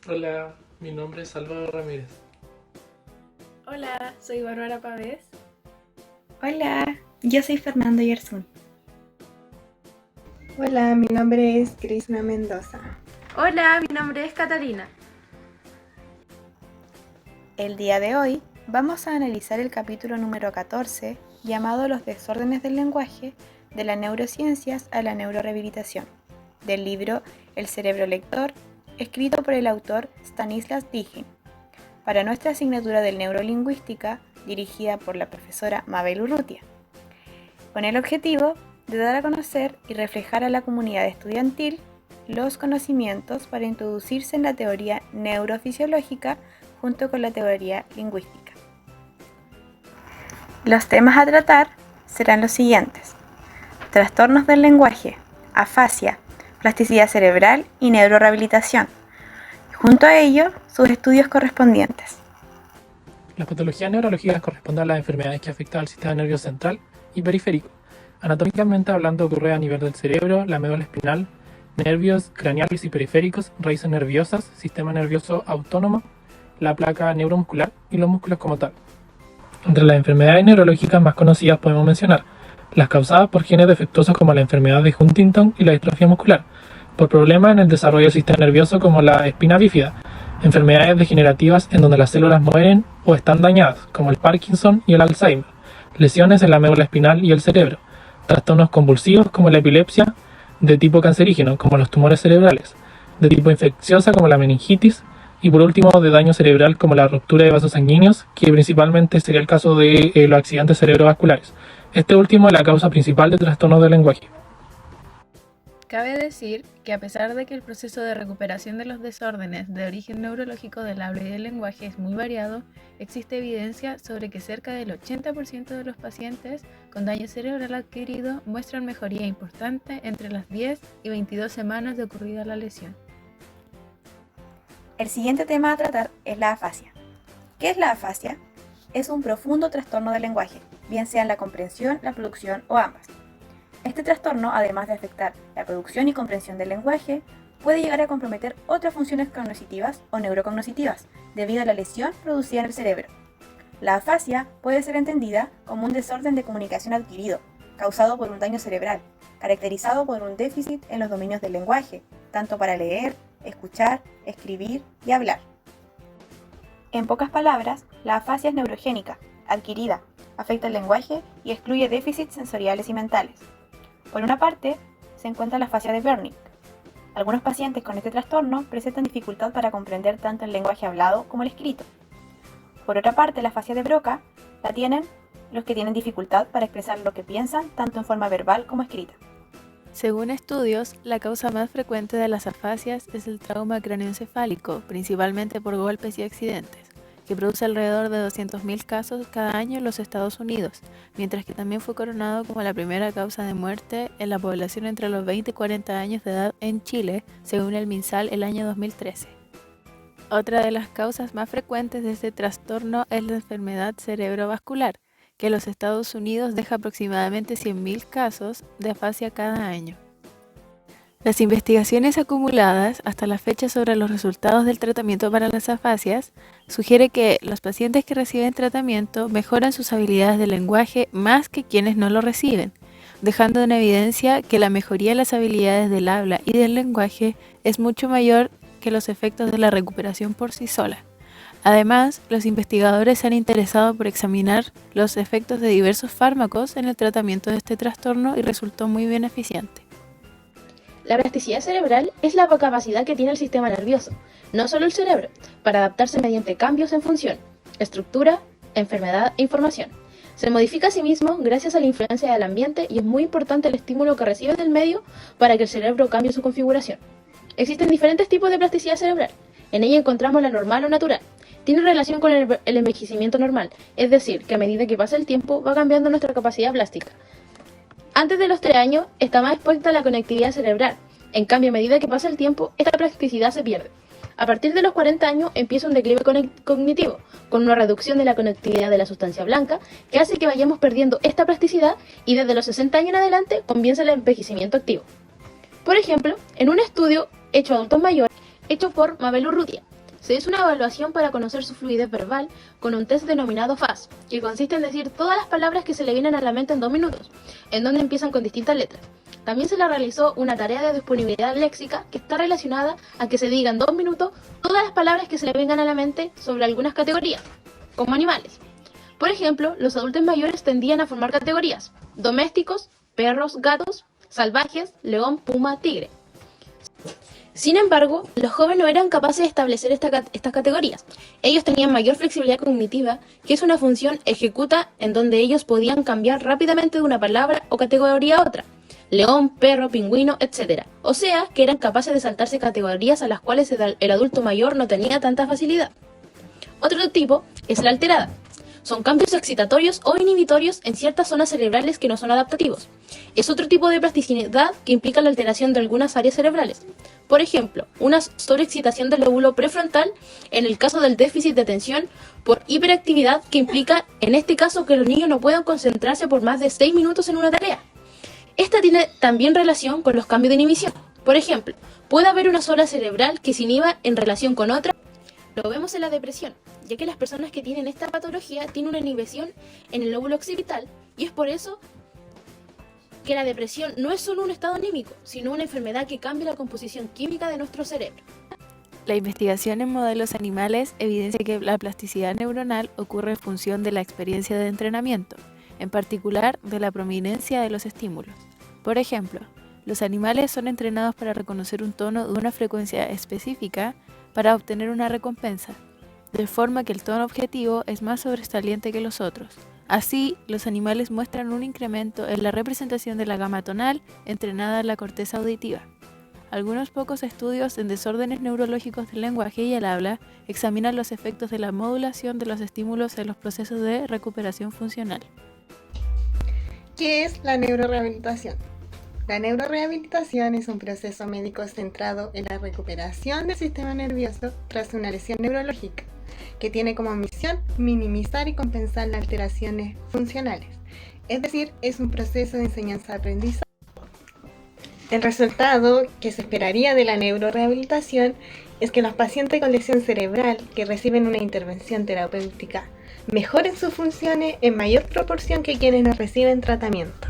Hola, mi nombre es Salvador Ramírez. Hola, soy Bárbara Pavés. Hola, yo soy Fernando Yersun. Hola, mi nombre es Crisna Mendoza. Hola, mi nombre es Catalina. El día de hoy vamos a analizar el capítulo número 14 llamado Los desórdenes del lenguaje de las neurociencias a la neurorehabilitación, del libro El cerebro lector, escrito por el autor Stanislas Dehaene, para nuestra asignatura de neurolingüística dirigida por la profesora Mabel Urrutia, con el objetivo de dar a conocer y reflejar a la comunidad estudiantil los conocimientos para introducirse en la teoría neurofisiológica junto con la teoría lingüística. Los temas a tratar serán los siguientes: trastornos del lenguaje, afasia, plasticidad cerebral y neurorehabilitación. Junto a ello, sus estudios correspondientes. Las patologías neurológicas corresponden a las enfermedades que afectan al sistema nervioso central y periférico. Anatómicamente hablando, ocurre a nivel del cerebro, la médula espinal, nervios craneales y periféricos, raíces nerviosas, sistema nervioso autónomo, la placa neuromuscular y los músculos como tal. Entre las enfermedades neurológicas más conocidas podemos mencionar las causadas por genes defectuosos como la enfermedad de Huntington y la distrofia muscular, por problemas en el desarrollo del sistema nervioso como la espina bífida, enfermedades degenerativas en donde las células mueren o están dañadas, como el Parkinson y el Alzheimer, lesiones en la médula espinal y el cerebro, trastornos convulsivos como la epilepsia, de tipo cancerígeno como los tumores cerebrales, de tipo infecciosa como la meningitis, y por último de daño cerebral como la ruptura de vasos sanguíneos, que principalmente sería el caso de los accidentes cerebrovasculares. Este último es la causa principal de trastornos del lenguaje. Cabe decir que a pesar de que el proceso de recuperación de los desórdenes de origen neurológico del habla y del lenguaje es muy variado, existe evidencia sobre que cerca del 80% de los pacientes con daño cerebral adquirido muestran mejoría importante entre las 10 y 22 semanas de ocurrida la lesión. El siguiente tema a tratar es la afasia. ¿Qué es la afasia? Es un profundo trastorno del lenguaje, bien sea en la comprensión, la producción o ambas. Este trastorno, además de afectar la producción y comprensión del lenguaje, puede llegar a comprometer otras funciones cognitivas o neurocognitivas debido a la lesión producida en el cerebro. La afasia puede ser entendida como un desorden de comunicación adquirido, causado por un daño cerebral, caracterizado por un déficit en los dominios del lenguaje, tanto para leer, escuchar, escribir y hablar. En pocas palabras, la afasia es neurogénica, adquirida, afecta el lenguaje y excluye déficits sensoriales y mentales. Por una parte, se encuentra la afasia de Wernicke. Algunos pacientes con este trastorno presentan dificultad para comprender tanto el lenguaje hablado como el escrito. Por otra parte, la afasia de Broca la tienen los que tienen dificultad para expresar lo que piensan tanto en forma verbal como escrita. Según estudios, la causa más frecuente de las afasias es el trauma craneoencefálico, principalmente por golpes y accidentes, que produce alrededor de 200.000 casos cada año en los Estados Unidos, mientras que también fue coronado como la primera causa de muerte en la población entre los 20 y 40 años de edad en Chile, según el MinSal el año 2013. Otra de las causas más frecuentes de este trastorno es la enfermedad cerebrovascular, que en los Estados Unidos deja aproximadamente 100.000 casos de afasia cada año. Las investigaciones acumuladas hasta la fecha sobre los resultados del tratamiento para las afasias sugiere que los pacientes que reciben tratamiento mejoran sus habilidades de lenguaje más que quienes no lo reciben, dejando en evidencia que la mejoría de las habilidades del habla y del lenguaje es mucho mayor que los efectos de la recuperación por sí sola. Además, los investigadores se han interesado por examinar los efectos de diversos fármacos en el tratamiento de este trastorno y resultó muy beneficiante. La plasticidad cerebral es la capacidad que tiene el sistema nervioso, no solo el cerebro, para adaptarse mediante cambios en función, estructura, enfermedad e información. Se modifica a sí mismo gracias a la influencia del ambiente y es muy importante el estímulo que recibe del medio para que el cerebro cambie su configuración. Existen diferentes tipos de plasticidad cerebral. En ella encontramos la normal o natural. Tiene relación con el envejecimiento normal, es decir, que a medida que pasa el tiempo va cambiando nuestra capacidad plástica. Antes de los 3 años está más expuesta a la conectividad cerebral. En cambio, a medida que pasa el tiempo, esta plasticidad se pierde. A partir de los 40 años empieza un declive cognitivo, con una reducción de la conectividad de la sustancia blanca, que hace que vayamos perdiendo esta plasticidad y desde los 60 años en adelante comienza el envejecimiento activo. Por ejemplo, en un estudio hecho a adultos mayores, hecho por Mabel Urrutia. Se hizo una evaluación para conocer su fluidez verbal con un test denominado FAS, que consiste en decir todas las palabras que se le vienen a la mente en 2 minutos, en donde empiezan con distintas letras. También se le realizó una tarea de disponibilidad léxica que está relacionada a que se digan en 2 minutos todas las palabras que se le vengan a la mente sobre algunas categorías, como animales. Por ejemplo, los adultos mayores tendían a formar categorías: domésticos, perros, gatos, salvajes, león, puma, tigre. Sin embargo, los jóvenes no eran capaces de establecer estas categorías. Ellos tenían mayor flexibilidad cognitiva, que es una función ejecuta en donde ellos podían cambiar rápidamente de una palabra o categoría a otra: león, perro, pingüino, etc. O sea, que eran capaces de saltarse categorías a las cuales el adulto mayor no tenía tanta facilidad. Otro tipo es la alterada. Son cambios excitatorios o inhibitorios en ciertas zonas cerebrales que no son adaptativos. Es otro tipo de plasticidad que implica la alteración de algunas áreas cerebrales. Por ejemplo, una sobreexcitación del lóbulo prefrontal en el caso del déficit de atención por hiperactividad, que implica en este caso que los niños no puedan concentrarse por más de 6 minutos en una tarea. Esta tiene también relación con los cambios de inhibición. Por ejemplo, puede haber una zona cerebral que se inhiba en relación con otra. Lo vemos en la depresión, ya que las personas que tienen esta patología tienen una inhibición en el lóbulo occipital, y es por eso que la depresión no es solo un estado anímico, sino una enfermedad que cambia la composición química de nuestro cerebro. La investigación en modelos animales evidencia que la plasticidad neuronal ocurre en función de la experiencia de entrenamiento, en particular de la prominencia de los estímulos. Por ejemplo, los animales son entrenados para reconocer un tono de una frecuencia específica para obtener una recompensa, de forma que el tono objetivo es más sobresaliente que los otros. Así, los animales muestran un incremento en la representación de la gama tonal entrenada en la corteza auditiva. Algunos pocos estudios en desórdenes neurológicos del lenguaje y el habla examinan los efectos de la modulación de los estímulos en los procesos de recuperación funcional. ¿Qué es la neurorehabilitación? La neurorehabilitación es un proceso médico centrado en la recuperación del sistema nervioso tras una lesión neurológica, que tiene como misión minimizar y compensar las alteraciones funcionales. Es decir, es un proceso de enseñanza-aprendizaje. El resultado que se esperaría de la neurorehabilitación es que los pacientes con lesión cerebral que reciben una intervención terapéutica mejoren sus funciones en mayor proporción que quienes no reciben tratamiento.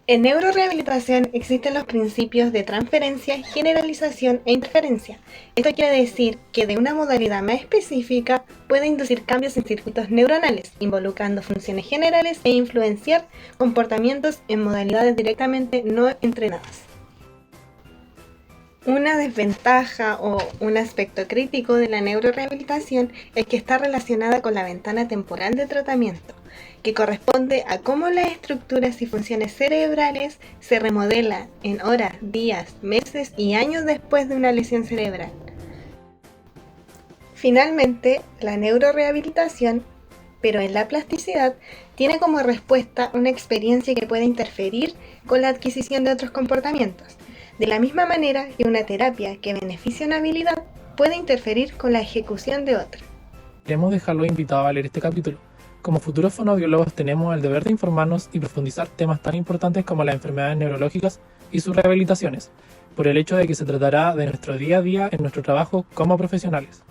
En neurorehabilitación existen los principios de transferencia, generalización e interferencia. Esto quiere decir que de una modalidad más específica puede inducir cambios en circuitos neuronales, involucrando funciones generales e influenciar comportamientos en modalidades directamente no entrenadas. Una desventaja o un aspecto crítico de la neurorehabilitación es que está relacionada con la ventana temporal de tratamiento, que corresponde a cómo las estructuras y funciones cerebrales se remodelan en horas, días, meses y años después de una lesión cerebral. Finalmente, la neurorehabilitación, pero en la plasticidad, tiene como respuesta una experiencia que puede interferir con la adquisición de otros comportamientos, de la misma manera que una terapia que beneficia una habilidad puede interferir con la ejecución de otra. Queremos dejarlo invitado a leer este capítulo. Como futuros fonoaudiólogos tenemos el deber de informarnos y profundizar temas tan importantes como las enfermedades neurológicas y sus rehabilitaciones, por el hecho de que se tratará de nuestro día a día en nuestro trabajo como profesionales.